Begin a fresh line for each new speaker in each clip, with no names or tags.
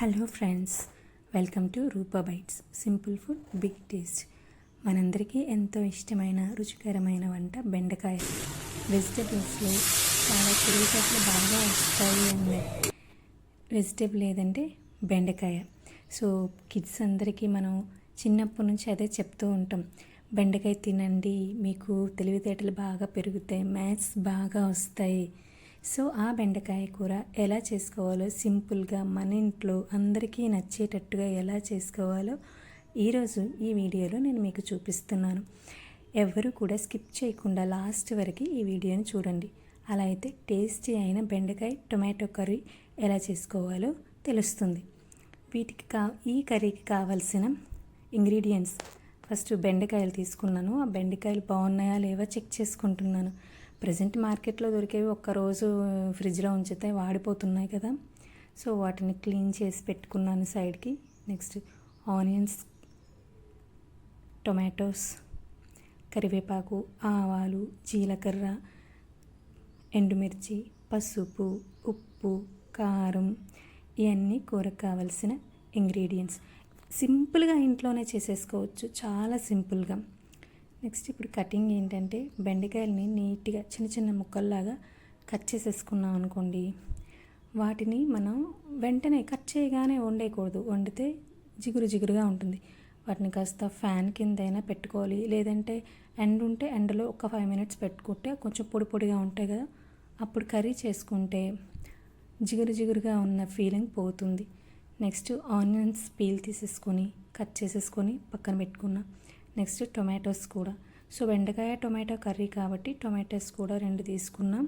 Hello friends, welcome to Rupa bites. Simple food big taste. మనందరికీ ఎంతో ఇష్టమైన రుచికరమైన వంట బెండకాయ. వెజిటేబుల్స్లో చాలా తెలివితేటలు బాగా వస్తాయి అనే వెజిటేబుల్ ఏదంటే బెండకాయ. సో కిడ్స్ అందరికీ మనం చిన్నప్పటి నుంచి అదే చెప్తూ ఉంటాం, బెండకాయ తినండి, మీకు తెలివితేటలు బాగా పెరుగుతాయి, మ్యాథ్స్ బాగా వస్తాయి. సో ఆ బెండకాయ కూర ఎలా చేసుకోవాలో సింపుల్గా మన ఇంట్లో అందరికీ నచ్చేటట్టుగా ఎలా చేసుకోవాలో ఈరోజు ఈ వీడియోలో నేను మీకు చూపిస్తున్నాను. ఎవరు కూడా స్కిప్ చేయకుండా లాస్ట్ వరకు ఈ వీడియోని చూడండి. అలా అయితే టేస్టీ అయిన బెండకాయ టొమాటో కర్రీ ఎలా చేసుకోవాలో తెలుస్తుంది. ఈ కర్రీకి కావాల్సిన ఇంగ్రీడియంట్స్, ఫస్ట్ బెండకాయలు తీసుకున్నాను. ఆ బెండకాయలు బాగున్నాయా లేవా చెక్ చేసుకుంటున్నాను. ప్రజెంట్ మార్కెట్లో దొరికేవి ఒక్కరోజు ఫ్రిడ్జ్లో ఉంచితే వాడిపోతున్నాయి కదా, సో వాటిని క్లీన్ చేసి పెట్టుకున్నాను సైడ్కి. నెక్స్ట్ ఆనియన్స్, టొమాటోస్, కరివేపాకు, ఆవాలు, జీలకర్ర, ఎండుమిర్చి, పసుపు, ఉప్పు, కారం, ఇవన్నీ కూరకు కావలసిన ఇంగ్రీడియంట్స్. సింపుల్గా ఇంట్లోనే చేసేసుకోవచ్చు, చాలా సింపుల్గా. నెక్స్ట్ ఇప్పుడు కటింగ్ ఏంటంటే, బెండకాయలని నీట్గా చిన్న చిన్న ముక్కల్లాగా కట్ చేసేసుకున్నాం అనుకోండి, వాటిని మనం వెంటనే కట్ చేయగానే వండేయకూడదు, వండితే జిగురు జిగురుగా ఉంటుంది. వాటిని కాస్త ఫ్యాన్ కింద అయినా పెట్టుకోవాలి, లేదంటే ఎండ ఉంటే ఎండలో ఒక 5 minutes పెట్టుకుంటే కొంచెం పొడి పొడిగా ఉంటాయి కదా, అప్పుడు కర్రీ చేసుకుంటే జిగురు జిగురుగా ఉన్న ఫీలింగ్ పోతుంది. నెక్స్ట్ ఆనియన్స్ పీల్ తీసేసుకొని కట్ చేసేసుకొని పక్కన పెట్టుకున్నా. నెక్స్ట్ టొమాటోస్ కూడా. సో బెండకాయ టొమాటో కర్రీ కాబట్టి టొమాటోస్ కూడా 2 తీసుకున్నాం,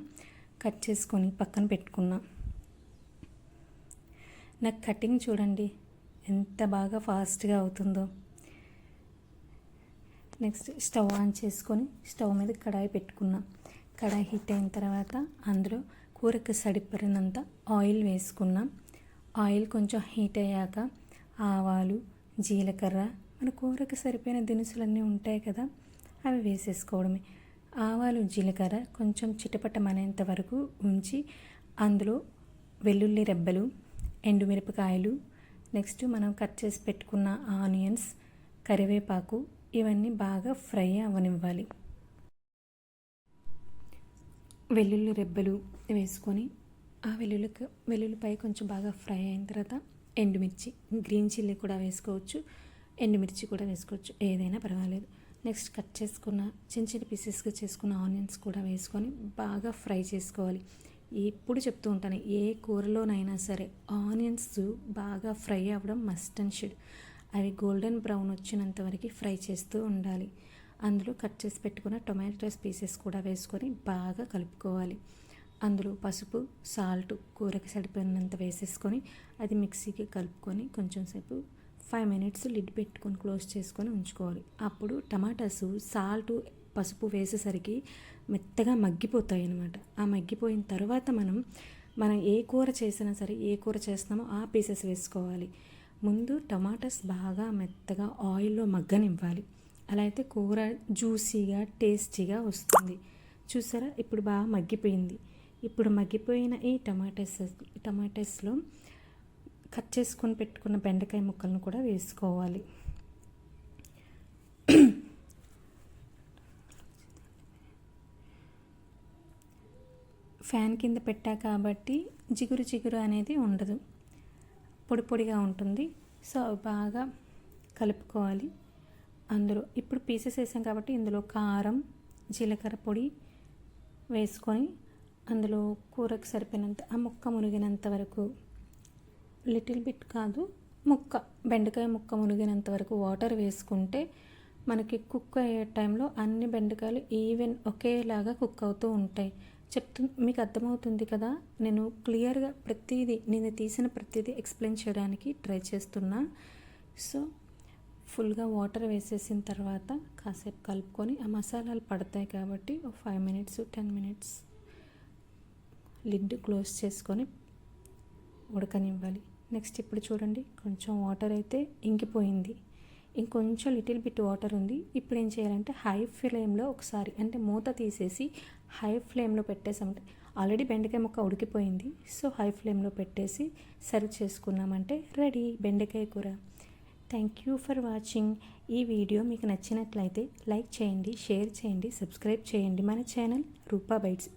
కట్ చేసుకొని పక్కన పెట్టుకున్నాం. నాకు కటింగ్ చూడండి ఎంత బాగా ఫాస్ట్గా అవుతుందో. నెక్స్ట్ స్టవ్ ఆన్ చేసుకొని స్టవ్ మీద కడాయి పెట్టుకున్నాం. కడాయి హీట్ అయిన తర్వాత అందులో కూరకు సరిపడినంత ఆయిల్ వేసుకున్నాం. ఆయిల్ కొంచెం హీట్ అయ్యాక ఆవాలు, జీలకర్ర, మన కూరకు సరిపోయిన దినుసులన్నీ ఉంటాయి కదా, అవి వేసేసుకోవడమే. ఆవాలు, జీలకర్ర కొంచెం చిటపటమనేంత వరకు ఉంచి అందులో వెల్లుల్లి రెబ్బలు, ఎండుమిరపకాయలు, నెక్స్ట్ మనం కట్ చేసి పెట్టుకున్న ఆనియన్స్, కరివేపాకు, ఇవన్నీ బాగా ఫ్రై అవ్వనివ్వాలి. వెల్లుల్లి రెబ్బలు వేసుకొని ఆ వెల్లుల్లిపై కొంచెం బాగా ఫ్రై అయిన తర్వాత ఎండుమిర్చి, గ్రీన్ చిల్లీ కూడా వేసుకోవచ్చు, ఎండుమిర్చి కూడా వేసుకోవచ్చు, ఏదైనా పర్వాలేదు. నెక్స్ట్ కట్ చేసుకున్న చిన్న చిన్న పీసెస్గా చేసుకున్న ఆనియన్స్ కూడా వేసుకొని బాగా ఫ్రై చేసుకోవాలి. ఇప్పుడు చెప్తూ ఉంటాను, ఏ కూరలోనైనా సరే ఆనియన్స్ బాగా ఫ్రై అవ్వడం మస్ట్ అండ్ షుడ్. అవి గోల్డెన్ బ్రౌన్ వచ్చినంత వరకు ఫ్రై చేస్తూ ఉండాలి. అందులో కట్ చేసి పెట్టుకున్న టొమాటోస్ పీసెస్ కూడా వేసుకొని బాగా కలుపుకోవాలి. అందులో పసుపు, సాల్ట్ కూరకి సరిపోయినంత వేసేసుకొని అది మిక్సీకి కలుపుకొని కొంచెం సేపు 5 minutes లిడ్ పెట్టుకొని క్లోజ్ చేసుకొని ఉంచుకోవాలి. అప్పుడు టమాటాస్ సాల్ట్, పసుపు వేసేసరికి మెత్తగా మగ్గిపోతాయి అన్నమాట. ఆ మగ్గిపోయిన తర్వాత మనం ఏ కూర చేసినా సరే, ఏ కూర చేస్తున్నామో ఆ పీసెస్ వేసుకోవాలి. ముందు టమాటాస్ బాగా మెత్తగా ఆయిల్లో మగ్గనివ్వాలి. అలా అయితే కూర జ్యూసీగా టేస్టీగా వస్తుంది. చూసారా, ఇప్పుడు బాగా మగ్గిపోయింది. ఇప్పుడు మగ్గిపోయిన ఈ టమాటాస్లో కట్ చేసుకొని పెట్టుకున్న బెండకాయ ముక్కలను కూడా వేసుకోవాలి. ఫ్యాన్ కింద పెట్టా కాబట్టి జిగురు జిగురు అనేది ఉండదు, పొడి పొడిగా ఉంటుంది. సో బాగా కలుపుకోవాలి. అందులో ఇప్పుడు పీసెస్ వేసాం కాబట్టి ఇందులో కారం, జీలకర్ర పొడి వేసుకొని అందులో కూరకు సరిపోయినంత ఆ ముక్క మునిగినంత వరకు, లిటిల్ బిట్ కాదు, బెండకాయ ముక్క మునిగినంత వరకు వాటర్ వేసుకుంటే మనకి కుక్ అయ్యే టైంలో అన్ని బెండకాయలు ఈవెన్ ఒకేలాగా కుక్ అవుతూ ఉంటాయి. మీకు అర్థమవుతుంది కదా, నేను క్లియర్గా నేను తీసిన ప్రతిదీ ఎక్స్ప్లెయిన్ చేయడానికి ట్రై చేస్తున్నా. సో ఫుల్గా వాటర్ వేసేసిన తర్వాత కాసేపు కలుపుకొని ఆ మసాలాలు పడతాయి కాబట్టి 5 minutes 10 minutes లిడ్ క్లోజ్ చేసుకొని ఉడకనివ్వాలి. నెక్స్ట్ ఇప్పుడు చూడండి, కొంచెం వాటర్ అయితే ఇంకిపోయింది, ఇంకొంచెం లిటిల్ బిట్ వాటర్ ఉంది. ఇప్పుడు ఏం చేయాలంటే హై ఫ్లేమ్లో ఒకసారి, అంటే మూత తీసేసి హై ఫ్లేమ్లో పెట్టేసామంటే ఆల్రెడీ బెండకాయ ముక్క ఉడికిపోయింది. సో హై ఫ్లేమ్లో పెట్టేసి సర్వ్ చేసుకున్నామంటే రెడీ బెండకాయ కూర. Thank you for watching. ఈ వీడియో మీకు నచ్చినట్లయితే లైక్ చేయండి, షేర్ చేయండి, సబ్స్క్రైబ్ చేయండి మన ఛానల్ రూపా బైట్స్.